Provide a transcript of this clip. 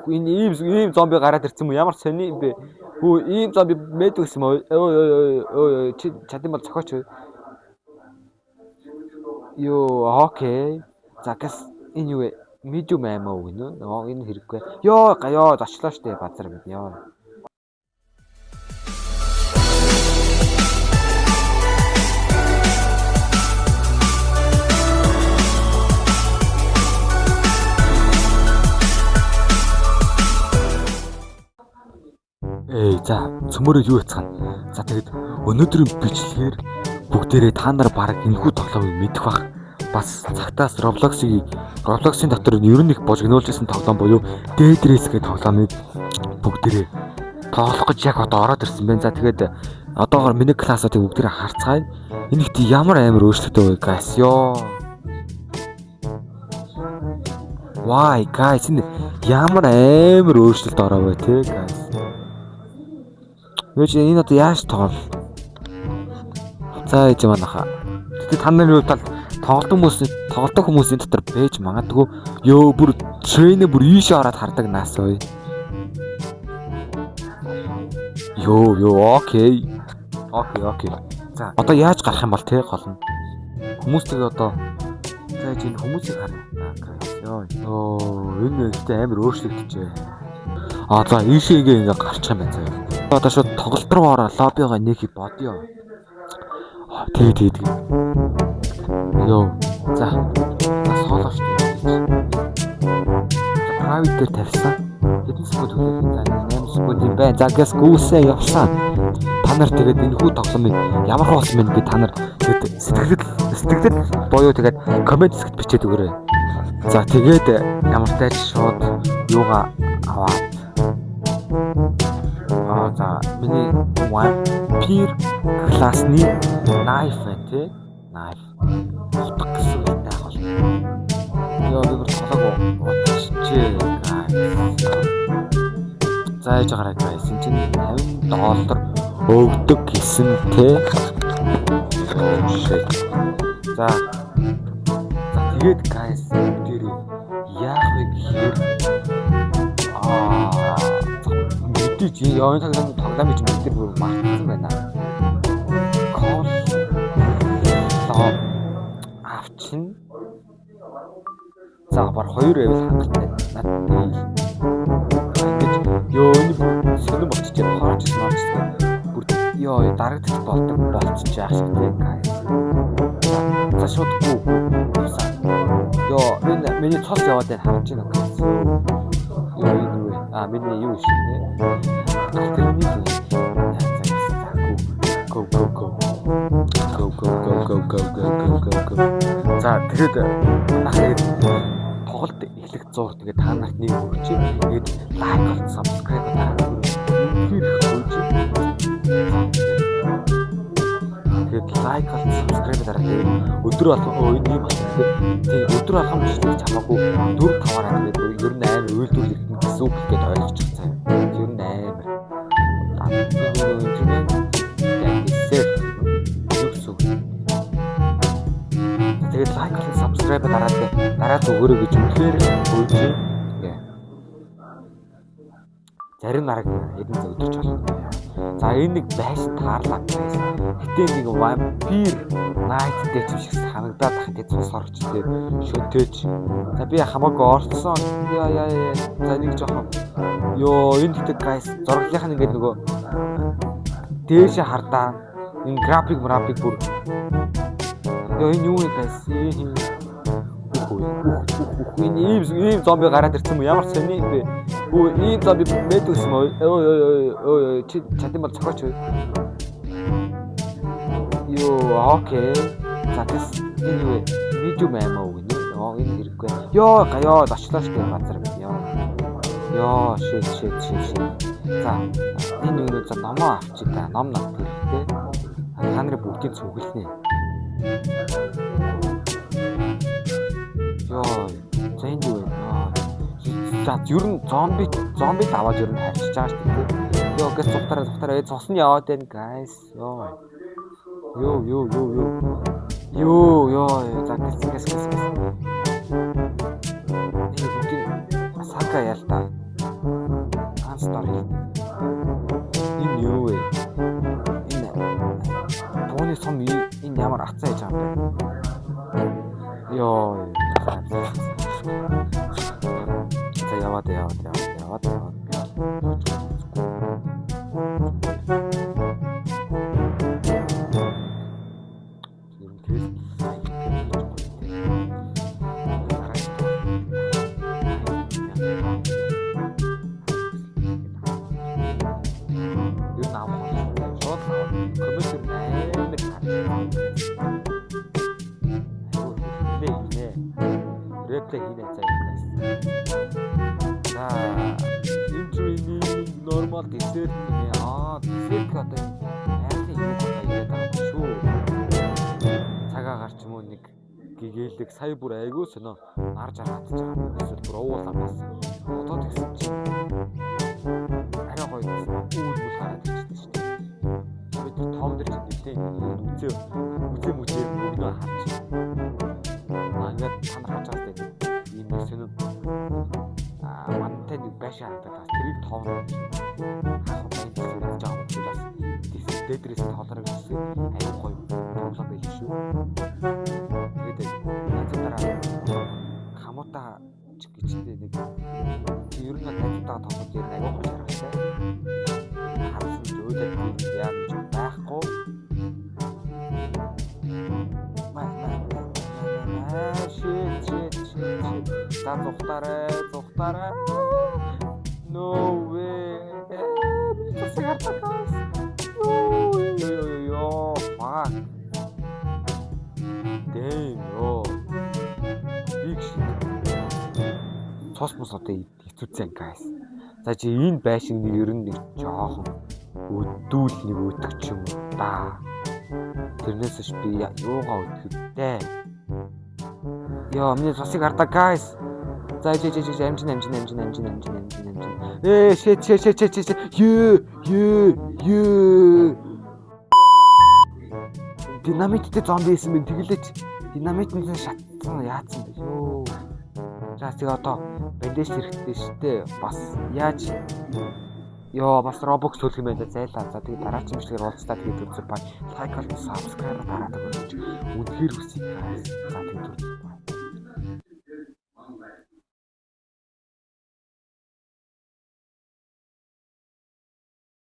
Энэ ийм зомби гараад ирсэн юм ямар сони бэ? Хөө ийм зомби мэд гэсэн юм. Ой чи чадсан бол цохооч. Йоо окей. За гэс энэ юу вэ? Medium аймаа үг нөө. Энэ хэрэггүй. Ёо зочлоо штэ базар бид ёо. За цөмөрөө юу яцгаана. За тэгэд өнөөдрийн бичлэгээр бүгдээрээ та нар баг энэхүү тоглоомыг мэдэх бах. Бас цагтаас Roblox-ийн дотор ер нь их божигнуулж исэн тоглоом буюу Dead Race гэх тоглоомыг бүгдээрээ тоглох гэж яг одоо ороод ирсэн байна. За тэгээд одоогоор миний классуудыг бүгдээрээ харцгаая. Энэ ихт ямар амар өөрчлөлттэй вэ guys ёо. Why guys энэ ямар амар өөрчлөлт ороо вэ те guys. Энэ одоо яаж тоглох? За ээж манайха. Тэгтээ та нарын хувьд тоглодог хүмүүсийн дотор байж магадгүй ёо бүр трейнер бүр ийшээ ороод хардаг нас ой. Ёо окей. За одоо яаж гарах юм бол те гол нь. Хүмүүстэйгээ одоо за энэ хүмүүсийг харна. Ёо энэ ихтэй амар өөрчлөгдөж. За ийшээгээ ингээ гарчих юм байна заяа. Одоо шууд тоглолт руу ороо лоббигаа нэхий бодё. Тэгээд. Йоо. За. Бас хоолоо шүү дээ. Private дээр тавьсан. Хэдэн секунд хүлээх юм. 8 секунд юм байна. За гэс гүүсээ явсан. Та нар тэгээд энэ хүү тоглоомыг ямар болсон бэ та нар сэтгэлд боёо тэгээд комент хэсэгт бичээд өгөөрэй. За тэгээд ямар тач шууд юугаа аваад за миний Vampire классны knife тий knife утга гэсэн үг таах бол ёо би бүр тоглоагүй утгачээ зааж гараа guys энэ чинь $50 өгдөг гэсэн тий за тэгээд guys дээр яах вэ гэхээр мэдээж энэ тоглоом гэж бид бүр мартсан байна. Call авчин. За бар 2 level хангалттай. Надад ёо энэ бүр сонирн болчихж харж бүр ёо дарагдчих болцож яах шиг тийм guys. За шуудгүй. Ёо энэ миний цос яваад байна харж байна guys. Ёо энэ миний юу шиг нэ. Go. За тэгэд манайхад тоглолт эхлэх зур тэгээд та нарт нэг өгч тэгээд лайк болон subscribe дараад тэгээд лайк болон subscribe дараад өдөр болгон энэ юм байна. Тэгээд өдөр болгон бичлэг чамаагүй 4-5-аараа тэгээд ер нь амар үйлдвэрлэх гэсэн үг гэдээ ойлгочих цаа. Ер нь амар тэгээд лайк болон subscribe дараад өгөөрэй гэж үнэхээр хөөж ингээ. Зарим нараг эдэн зөвдөж байна. За энэ нэг байшин таарлаа guys. Гэтэ нэг Vampire Night дээр ч шиг санагдаад тах тэгээд цус орчтой шөнтөөж. За би хамаагүй орцсон. Яа. За нэг жоохон ёо энэ гэдэг guys зурглынх нь ингээд нөгөө дээшээ хардаа энэ график бүр ёо энэ юу вэ guys энэ ийм зомби гараад ирсэн юм ямар сони бэ? Хөө ийм зомби мэд гэсэн юм. Ой чи чадсан бол цохооч. Ёо окей. За гэс энэ юу вэ? Medium аймаа үг нөө. Энэ хэрэггүй. Ёо зочлоо штэ базар бид ёо shit. За энэ юу за номоо авчи та ном хэрэгтэй. Та нарын бүгдийг цуглэнэ. Ёо за энэ юу вэ? За ер нь зомбид аваад ер нь харьцаж байгаа шүү дээ. Ёо гэс цухтараа цус нь яваад байна guys. Ёо за гэс. Энэ бүгд масаа Аска ял та. Анстори. Энэ юу вэ? Энэ бууны сум энэ ямар атсан яж байгаа юм бэ? Йоо. За яваад. Реплей хийнэ цаа. За интринг нормал десерт нэ десерт одоо хайрын юм байна яриад байгаа шүү. Цагаа гарч юм уу нэг гэгээлэг сая бүр айгуу сонио нарж хараад байгаа. Эсвэл бүр уула бас. Одоо тэгсэн чинь арай гоё үйл хараад ирчихсэн шүү дээ. Бид том дэр чинь нэлээ үзээ өгнө харж. Ингээд танах хачаатай ийм нэг сонир мантай нэг байшаа хатаад тэрийг тооноо хаах байх гэж байгаа юм шиг бас дээдрээс тоолороо гэсэн аюу гоё тоглоом байл шүү. Тэгээд найзуудаараа хамуута гэжтэй нэг ер нь найзуудаа тоглож яа аюу гоё харагдсан. Харсан зөөлөд яа гэж байхгүй. Shit. За зүхтараа. No way. Сигаретаас. Йоо. Fuck. Damn. Big shit. Цосмос одоо хэцүүцэн guys. За чи энэ байшинг ер нь нэг жоохон өдүүл нэг өдөгч юм да. Тэрнээс ч би юугаа өдөхтэй. Йоо, миний цосыг хардаа guys. За амжин. Shit. Юу. Динамиттэй зомби байсан бэ тэгэлээч. Динамитнээс шатсан яатсан бэ ёо. За тэгээ одоо бандаж хэрэгтэй штэ. Бас яаж ёо бас робокс төлөх юм байна зайлаа. За тэгээ дараагийн бичлэгээр уулзтаа тэгээ зүг баг лайк болон subscribe дараадаг өгөөч. Үнэхээр хүсье guys. За тэгээ